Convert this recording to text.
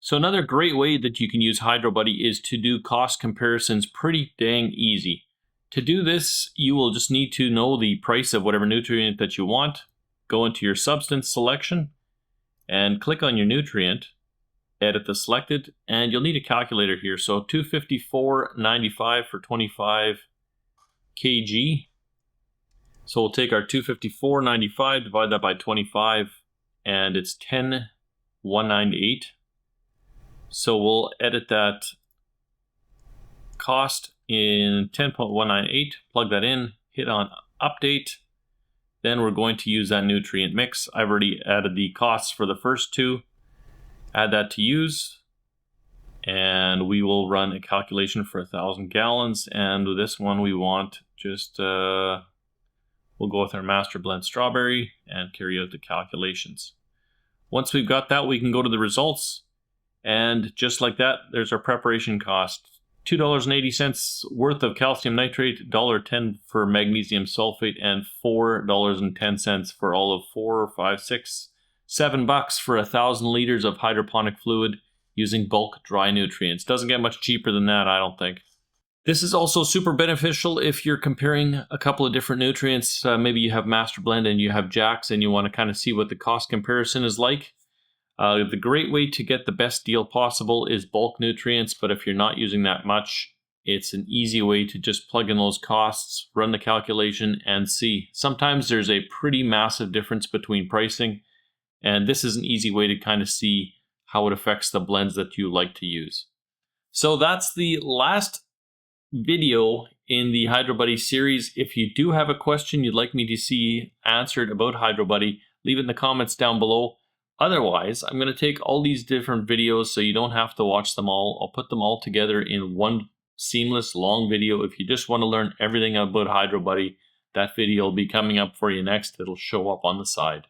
So another great way that you can use HydroBuddy is to do cost comparisons pretty dang easy. To do this, you will just need to know the price of whatever nutrient that you want. Go into your substance selection and click on your nutrient, edit the selected, and you'll need a calculator here. So 254.95 for 25 kg. So we'll take our 254.95, divide that by 25, and it's 10,198. So we'll edit that cost in 10.198, plug that in, hit on update. Then we're going to use that nutrient mix. I've already added the costs for the first two. Add that to use, and we will run a calculation for 1,000 gallons. And with this one, we want just, we'll go with our Masterblend strawberry and carry out the calculations. Once we've got that, we can go to the results. And just like that, there's our preparation cost. $2.80 worth of calcium nitrate, $1.10 for magnesium sulfate, and $4.10 for all of $7 for 1,000 liters of hydroponic fluid using bulk dry nutrients. Doesn't get much cheaper than that, I don't think. This is also super beneficial if you're comparing a couple of different nutrients. Maybe you have Masterblend and you have Jax and you want to kind of see what the cost comparison is like. The great way to get the best deal possible is bulk nutrients, but if you're not using that much, it's an easy way to just plug in those costs, run the calculation, and see. Sometimes there's a pretty massive difference between pricing, and this is an easy way to kind of see how it affects the blends that you like to use. So that's the last video in the HydroBuddy series. If you do have a question you'd like me to see answered about HydroBuddy, leave it in the comments down below. Otherwise, I'm going to take all these different videos so you don't have to watch them all. I'll put them all together in one seamless long video. If you just want to learn everything about HydroBuddy, that video will be coming up for you next. It'll show up on the side.